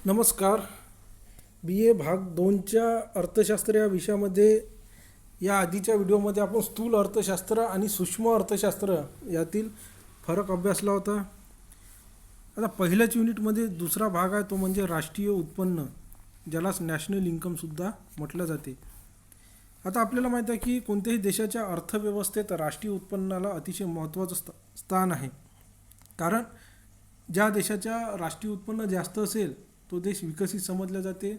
नमस्कार. BA भाग 2च्या अर्थशास्त्र या विषयामध्ये या आधीच्या व्हिडिओमध्ये आपण स्थूल अर्थशास्त्र आणि सूक्ष्म अर्थशास्त्र यातील फरक अभ्यासला होता. आता पहिल्याच युनिटमध्ये दुसरा भाग आहे तो म्हणजे राष्ट्रीय उत्पन्न, ज्यालाच नॅशनल इन्कमसुद्धा म्हटलं जाते. आता आपल्याला माहीत आहे की कोणत्याही देशाच्या अर्थव्यवस्थेत राष्ट्रीय उत्पन्नाला अतिशय महत्त्वाचं स्थान आहे. कारण ज्या देशाच्या राष्ट्रीय उत्पन्न जास्त असेल तो देश विकसित समजला जाते.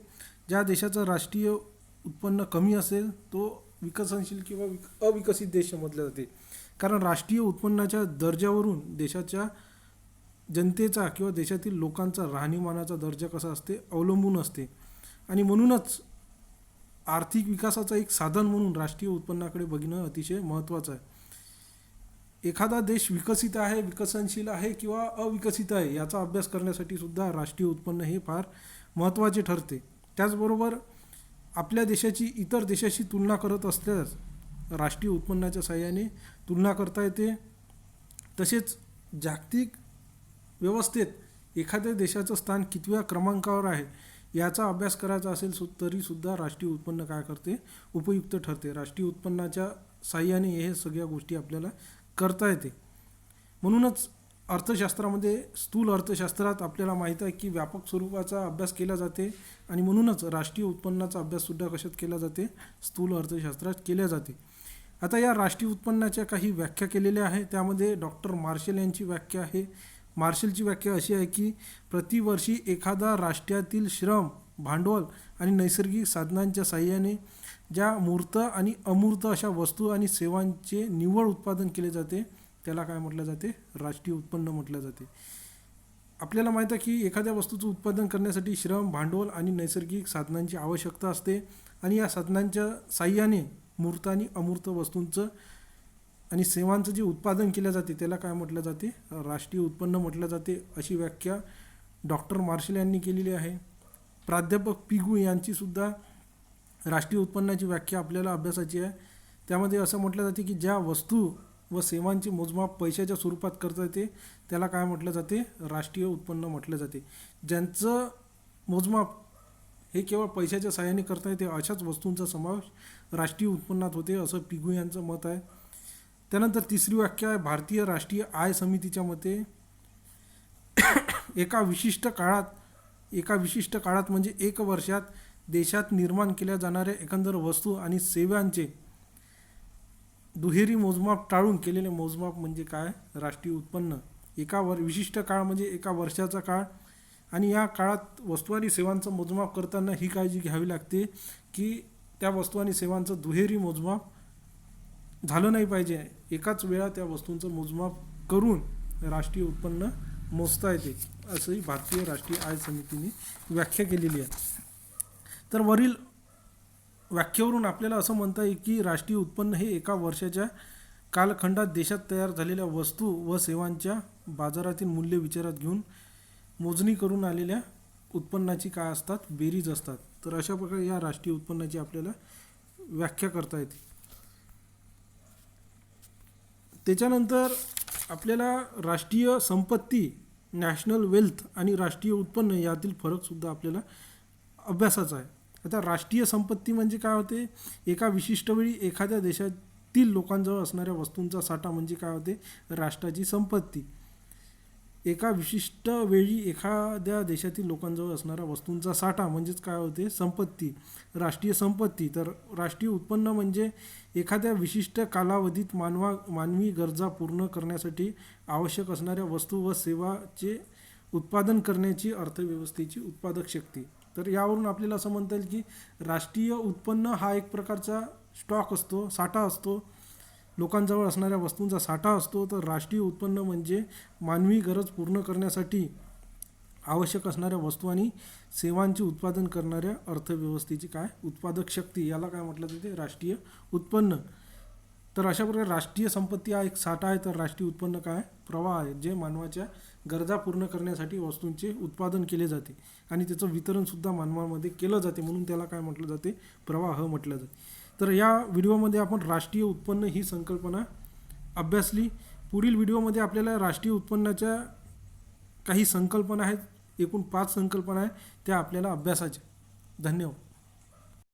ज्या देशाचं राष्ट्रीय उत्पन्न कमी असेल तो विकसनशील किंवा अविकसित देश समजला जाते. कारण राष्ट्रीय उत्पन्नाच्या दर्जावरून देशाच्या जनतेचा किंवा देशातील लोकांचा राहणीमानाचा दर्जा कसा असते अवलंबून असते. आणि म्हणूनच आर्थिक विकासाचं एक साधन म्हणून राष्ट्रीय उत्पन्नाकडे बघणं अतिशय महत्त्वाचं आहे. एखादा देश विकसित आहे, विकसनशील आहे किंवा अविकसित आहे याचा अभ्यास करण्यासाठी सुद्धा राष्ट्रीय उत्पन्न हे फार महत्त्वाचे ठरते. त्याचबरोबर आपल्या देशाची इतर देशाशी तुलना करत असल्यास राष्ट्रीय उत्पन्नाच्या साहाय्याने तुलना करता येते. तसेच जागतिक व्यवस्थेत एखाद्या देशाचं स्थान कितव्या क्रमांकावर आहे याचा अभ्यास करायचा असेल तरीसुद्धा राष्ट्रीय उत्पन्न काय करते उपयुक्त ठरते. राष्ट्रीय उत्पन्नाच्या साहाय्याने हे सगळ्या गोष्टी आपल्याला करता येते. म्हणूनच अर्थशास्त्रामध्ये स्थूल अर्थशास्त्रात आपल्याला माहीत आहे की व्यापक स्वरूपाचा अभ्यास केला जाते आणि म्हणूनच राष्ट्रीय उत्पन्नाचा अभ्याससुद्धा कशात केला जाते स्थूल अर्थशास्त्रात केल्या जाते. आता या राष्ट्रीय उत्पन्नाच्या काही व्याख्या केलेल्या आहे. त्यामध्ये डॉक्टर मार्शल यांची व्याख्या आहे. मार्शलची व्याख्या अशी आहे की प्रतिवर्षी एखादा राष्ट्रातील श्रम, भांडवल आणि नैसर्गिक साधनांच्या साहाय्याने ज्या मूर्त आणि अमूर्त अशा वस्तू आणि सेवांचे निव्वळ उत्पादन केले जाते त्याला काय म्हटलं जाते राष्ट्रीय उत्पन्न म्हटलं जाते. आपल्याला माहीत आहे की एखाद्या वस्तूचं उत्पादन करण्यासाठी श्रम, भांडवल आणि नैसर्गिक साधनांची आवश्यकता असते आणि या साधनांच्या साहाय्याने मूर्त आणि अमूर्त वस्तूंचं आणि सेवांचं जे उत्पादन केलं जाते त्याला काय म्हटलं जाते राष्ट्रीय उत्पन्न म्हटलं जाते. अशी व्याख्या डॉक्टर मार्शल यांनी केलेली आहे. प्राध्यापक पिगू यांचीसुद्धा राष्ट्रीय उत्पन्नाची व्याख्या आपल्याला अभ्यासाची आहे. त्यामध्ये असं म्हटलं जाते की ज्या वस्तू व सेवांचे मोजमाप पैशाच्या स्वरूपात करता येते त्याला काय म्हटलं जाते राष्ट्रीय उत्पन्न म्हटलं जाते. ज्यांचं मोजमाप हे केवळ पैशाच्या साहाय्याने करता येते अशाच वस्तूंचा समावेश राष्ट्रीय उत्पन्नात होते असं पिगू यांचं मत आहे. त्यानंतर तिसरी व्याख्या आहे भारतीय राष्ट्रीय आय समितीच्या मते एका विशिष्ट काळात म्हणजे 1 वर्षात देशात निर्माण केल्या जाणाऱ्या एकंदर वस्तू आणि सेवांचे दुहेरी मोजमाप टाळून केलेले मोजमाप म्हणजे काय राष्ट्रीय उत्पन्न. विशिष्ट काळ म्हणजे 1 वर्षाचा काळ आणि या काळात वस्तू आणि सेवांचं मोजमाप करताना ही काळजी घ्यावी लागते की त्या वस्तू आणि सेवांचं दुहेरी मोजमाप झालं नाही पाहिजे. एकाच वेळा त्या वस्तूंचं मोजमाप करून राष्ट्रीय उत्पन्न मोजता येते असंही भारतीय राष्ट्रीय आय समितीने व्याख्या केलेली आहे. तर वरील व्याख्येवरून आपल्याला असं म्हणता येईल की राष्ट्रीय उत्पन्न हे 1 वर्षाच्या कालखंडात देशात तयार झालेल्या वस्तू व सेवांच्या बाजारातील मूल्य विचारात घेऊन मोजणी करून आलेल्या उत्पन्नाची काय असतात बेरीज असतात. तर अशा प्रकारे या राष्ट्रीय उत्पन्नाची आपल्याला व्याख्या करता येते. त्याच्यानंतर आपल्याला राष्ट्रीय संपत्ती, नॅशनल वेल्थ आणि राष्ट्रीय उत्पन्न यातील फरकसुद्धा आपल्याला अभ्यासाचा आहे. आता राष्ट्रीय संपत्ती म्हणजे काय होते एका विशिष्ट वेळी एखाद्या देशातील लोकांजवळ असणाऱ्या वस्तूंचा साठा म्हणजे काय होते राष्ट्राची संपत्ती. एका विशिष्ट वेळी एखाद्या देशातील लोकांजवळ असणाऱ्या वस्तूंचा साठा म्हणजेच काय होते संपत्ती, राष्ट्रीय संपत्ती. तर राष्ट्रीय उत्पन्न म्हणजे एखाद्या विशिष्ट कालावधीत मानवी गरजा पूर्ण करण्यासाठी आवश्यक असणाऱ्या वस्तू व सेवाचे उत्पादन करण्याची अर्थव्यवस्थेची उत्पादक शक्ती. तर यावरून आपल्याला असं म्हणता येईल की राष्ट्रीय उत्पन्न हा एक प्रकारचा स्टॉक असतो, साठा असतो, लोकांजवळ असणाऱ्या वस्तूंचा साठा असतो. तर राष्ट्रीय उत्पन्न म्हणजे मानवी गरज पूर्ण करण्यासाठी आवश्यक असणाऱ्या वस्तू आणि सेवांचे उत्पादन करणाऱ्या अर्थव्यवस्थेची काय उत्पादक शक्ती याला काय म्हटलं जाते राष्ट्रीय उत्पन्न. तर अशा प्रकारे राष्ट्रीय संपत्ती हा एक साठा आहे तर राष्ट्रीय उत्पन्न काय प्रवाह आहे जे मानवाच्या गरजा पूर्ण करण्यासाठी वस्तूंचे उत्पादन केले जाते आणि त्याचं वितरणसुद्धा मानवामध्ये केलं जाते म्हणून त्याला काय म्हटलं जाते प्रवाह म्हटलं जाते. तर या व्हिडिओमध्ये आपण राष्ट्रीय उत्पन्न ही संकल्पना अभ्यासली. पुढील व्हिडिओमध्ये आपल्याला राष्ट्रीय उत्पन्नाच्या काही संकल्पना आहेत एकूण 5 संकल्पना आहे त्या आपल्याला अभ्यासाच्या. धन्यवाद.